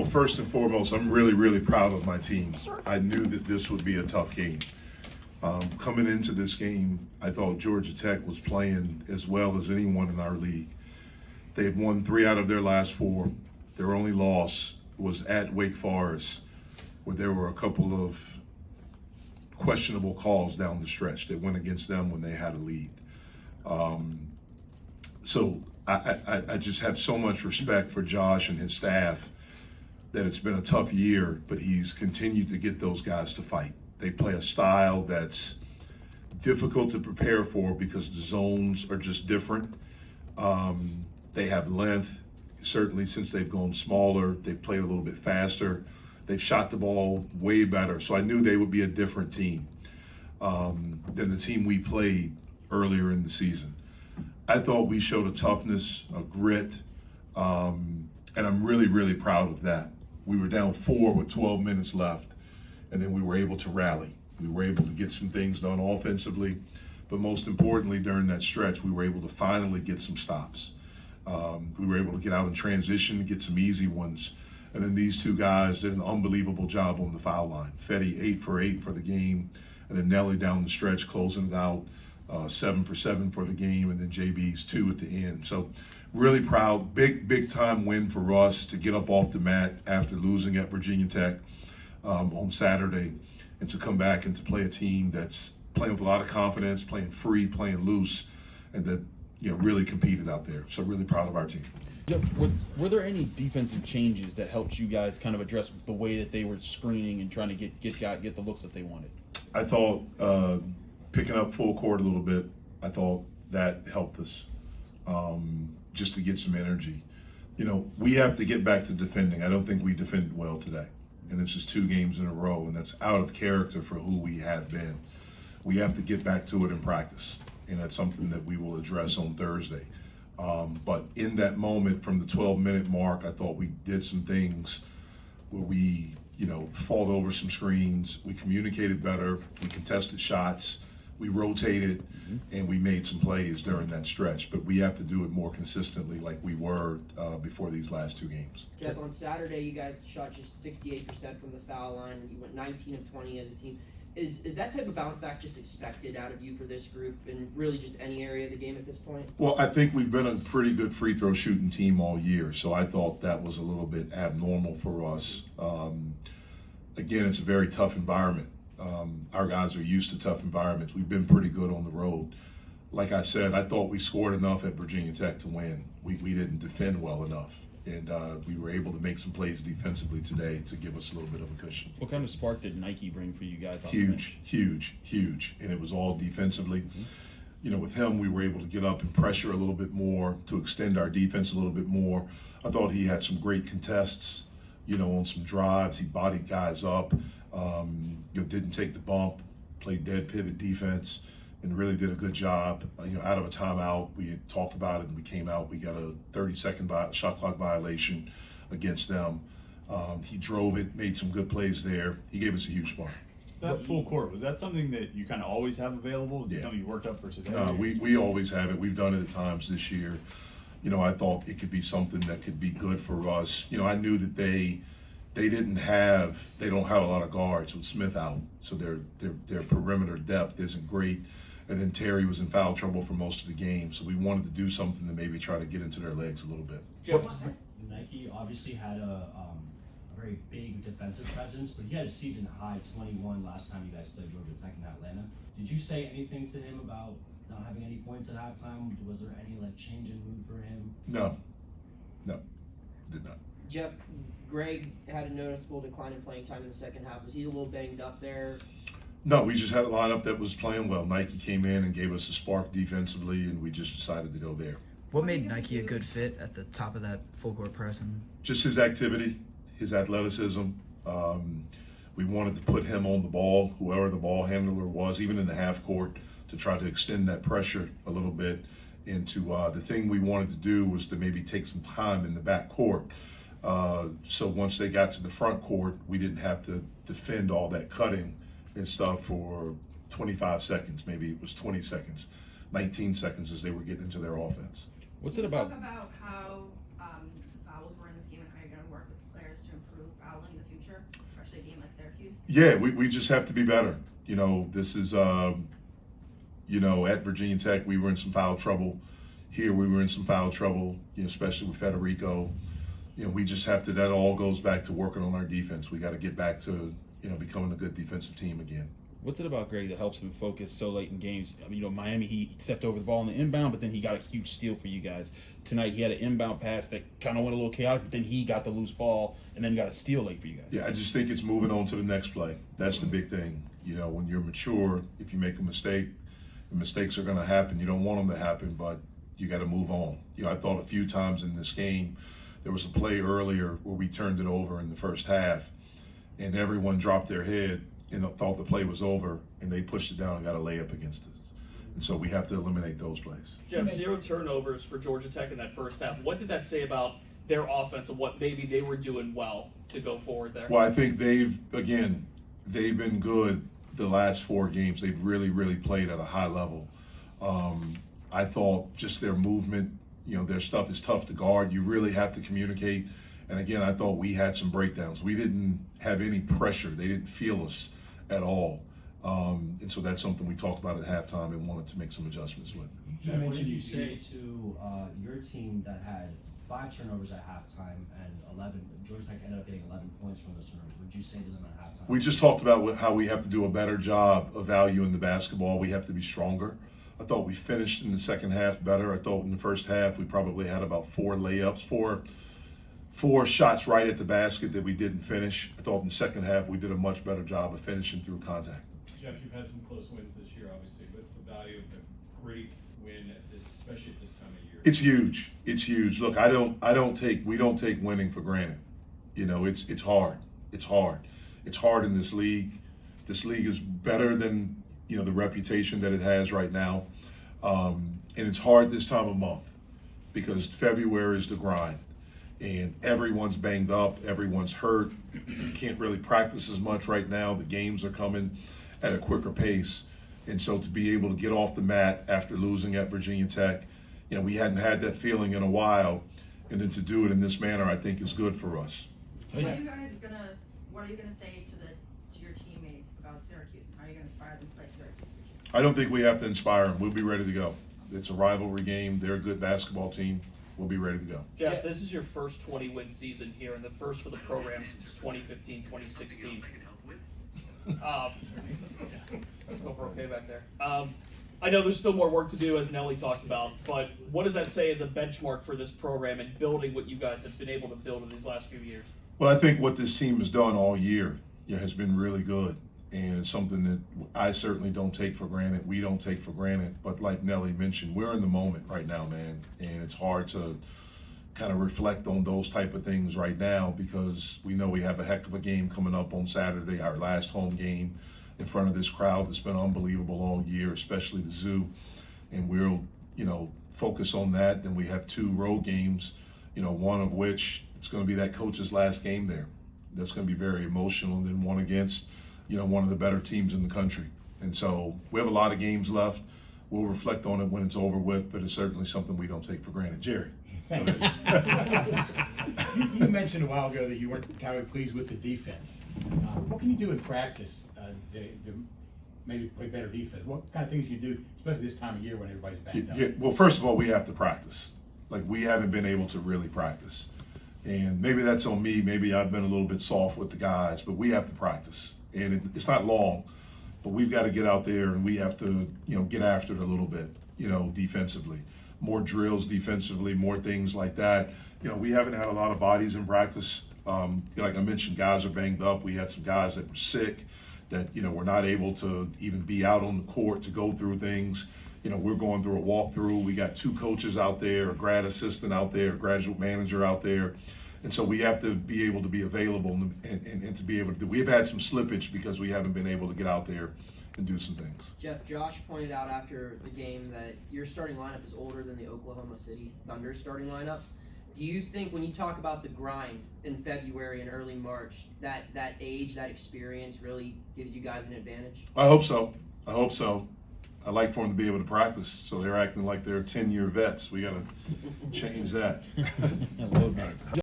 Well, first and foremost, I'm really, really proud of my team. I knew that this would be a tough game. Coming into this game, I thought Georgia Tech was playing as well as anyone in our league. They had won 3 out of their last 4. Their only loss was at Wake Forest, where there were a couple of questionable calls down the stretch that went against them when they had a lead. So I just have so much respect for Josh and his staff that it's been a tough year, but he's continued to get those guys to fight. They play a style that's difficult to prepare for because the zones are just different. They have length, certainly since they've gone smaller. They've played a little bit faster. They've shot the ball way better. So I knew they would be a different team than the team we played earlier in the season. I thought we showed a toughness, a grit, and I'm really, really proud of that. We were down 4 with 12 minutes left, and then we were able to rally. We were able to get some things done offensively, but most importantly, during that stretch, we were able to finally get some stops. We were able to get out in transition, get some easy ones, and then these 2 guys did an unbelievable job on the foul line. Fetty 8 for 8 for the game, and then Nelly down the stretch closing it out, 7 for 7 for the game, and then JB's 2 at the end. So really proud, big time win for us to get up off the mat after losing at Virginia Tech on Saturday, and to come back and to play a team that's playing with a lot of confidence, playing free, playing loose, and that really competed out there. So really proud of our team. Jeff, were there any defensive changes that helped you guys kind of address the way that they were screening and trying to get the looks that they wanted? I thought picking up full court a little bit, I thought that helped us just to get some energy. We have to get back to defending. I don't think we defended well today. And this is 2 games in a row, and that's out of character for who we have been. We have to get back to it in practice, and that's something that we will address on Thursday. But in that moment, from the 12-minute mark, I thought we did some things where we, fought over some screens. We communicated better. We contested shots. We rotated, and we made some plays during that stretch. But we have to do it more consistently like we were before these last 2 games. Jeff, on Saturday, you guys shot just 68% from the foul line. You went 19 of 20 as a team. Is that type of bounce back just expected out of you for this group and really just any area of the game at this point? Well, I think we've been a pretty good free throw shooting team all year, so I thought that was a little bit abnormal for us. Again, it's a very tough environment. Our guys are used to tough environments. We've been pretty good on the road. Like I said, I thought we scored enough at Virginia Tech to win. We didn't defend well enough. And we were able to make some plays defensively today to give us a little bit of a cushion. What kind of spark did Nike bring for you guys? Huge. And it was all defensively. With him, we were able to get up and pressure a little bit more, to extend our defense a little bit more. I thought he had some great contests, on some drives. He bodied guys up, didn't take the bump, played dead pivot defense, and really did a good job. Out of a timeout, we had talked about it, and we came out. We got a 30-second shot clock violation against them. He drove it, made some good plays there. He gave us a huge spark. That full court, was that something that you kind of always have available? Is it something you worked up for today? We always have it. We've done it at times this year. I thought it could be something that could be good for us. I knew that they don't have a lot of guards with Smith out, so their perimeter depth isn't great. And then Terry was in foul trouble for most of the game, so we wanted to do something to maybe try to get into their legs a little bit. Jeff, Nike obviously had a very big defensive presence, but he had a season high 21 last time you guys played Georgia Tech in Atlanta. Did you say anything to him about not having any points at halftime? Was there any change in mood for him? No, did not. Jeff, Greg had a noticeable decline in playing time in the second half. Was he a little banged up there? No, we just had a lineup that was playing well. Nike came in and gave us a spark defensively, and we just decided to go there. What made Nike a good fit at the top of that full court press? Just his activity, his athleticism. We wanted to put him on the ball, whoever the ball handler was, even in the half court, to try to extend that pressure a little bit into the thing we wanted to do was to maybe take some time in the back court. So once they got to the front court, we didn't have to defend all that cutting and stuff for 25 seconds. Maybe it was 20 seconds, 19 seconds as they were getting into their offense. What's it about? Talk about how the fouls were in this game and how you're going to work with the players players to improve probably in the future, especially a game like Syracuse? Yeah, we just have to be better. This is, at Virginia Tech, we were in some foul trouble. Here, we were in some foul trouble, especially with Federico. We just have to, that all goes back to working on our defense. We got to get back to, becoming a good defensive team again. What's it about Greg that helps him focus so late in games? I mean, Miami, he stepped over the ball in the inbound, but then he got a huge steal for you guys. Tonight, he had an inbound pass that kind of went a little chaotic, but then he got the loose ball and then got a steal late for you guys. Yeah, I just think it's moving on to the next play. That's the big thing. When you're mature, if you make a mistake, the mistakes are going to happen. You don't want them to happen, but you got to move on. I thought a few times in this game, there was a play earlier where we turned it over in the first half, and everyone dropped their head and thought the play was over, and they pushed it down and got a layup against us. And so we have to eliminate those plays. Jeff, 0 turnovers for Georgia Tech in that first half. What did that say about their offense and what maybe they were doing well to go forward there? Well, I think they've been good the last 4 games. They've really, really played at a high level. I thought just their movement, their stuff is tough to guard. You really have to communicate. And again, I thought we had some breakdowns. We didn't have any pressure. They didn't feel us at all. And so that's something we talked about at halftime and wanted to make some adjustments with. Jeff, what did you say to your team that had 5 turnovers at halftime and 11? Georgia Tech ended up getting 11 points from those turnovers. What did you say to them at halftime? We just talked about how we have to do a better job of valuing the basketball. We have to be stronger. I thought we finished in the second half better. I thought in the first half we probably had about 4 layups, four shots right at the basket that we didn't finish. I thought in the second half we did a much better job of finishing through contact. Jeff, you've had some close wins this year, obviously. What's the value of a great win especially at this time of year? It's huge. It's huge. Look, we don't take winning for granted. It's hard. It's hard. It's hard in this league. This league is better than, the reputation that it has right now. And it's hard this time of month because February is the grind. And everyone's banged up, everyone's hurt. Can't really practice as much right now. The games are coming at a quicker pace. And so to be able to get off the mat after losing at Virginia Tech, we hadn't had that feeling in a while. And then to do it in this manner, I think is good for us. What are you gonna say to your teammates about Syracuse? How are you gonna inspire them to play Syracuse? I don't think we have to inspire them. We'll be ready to go. It's a rivalry game. They're a good basketball team. We'll be ready to go. Jeff, this is your first 20-win season here and the first for the program since 2015, 2016. Hope we're okay back there. I know there's still more work to do, as Nelly talked about, but what does that say as a benchmark for this program and building what you guys have been able to build in these last few years? Well, I think what this team has done all year has been really good. And it's something that I certainly don't take for granted. We don't take for granted. But like Nelly mentioned, we're in the moment right now, man. And it's hard to kind of reflect on those type of things right now because we know we have a heck of a game coming up on Saturday, our last home game in front of this crowd that's been unbelievable all year, especially the Zoo. And we'll, focus on that. Then we have 2 road games, one of which it's going to be that coach's last game there. That's going to be very emotional. And then one against one of the better teams in the country. And so we have a lot of games left. We'll reflect on it when it's over with, but it's certainly something we don't take for granted. Jerry. You mentioned a while ago that you weren't entirely pleased with the defense. What can you do in practice to maybe play better defense? What kind of things you do, especially this time of year when everybody's backed up? Yeah, well, first of all, we have to practice. Like, we haven't been able to really practice. And maybe that's on me. Maybe I've been a little bit soft with the guys, but we have to practice. And it's not long, but we've got to get out there and we have to, get after it a little bit, defensively. More drills defensively, more things like that. We haven't had a lot of bodies in practice. Like I mentioned, guys are banged up. We had some guys that were sick that, were not able to even be out on the court to go through things. We're going through a walkthrough. We got 2 coaches out there, a grad assistant out there, a graduate manager out there. And so we have to be able to be available and to be able to do. We've had some slippage because we haven't been able to get out there and do some things. Jeff, Josh pointed out after the game that your starting lineup is older than the Oklahoma City Thunder starting lineup. Do you think when you talk about the grind in February and early March, that age, that experience really gives you guys an advantage? I hope so. I like for them to be able to practice, so they're acting like they're 10-year vets. We got to change that.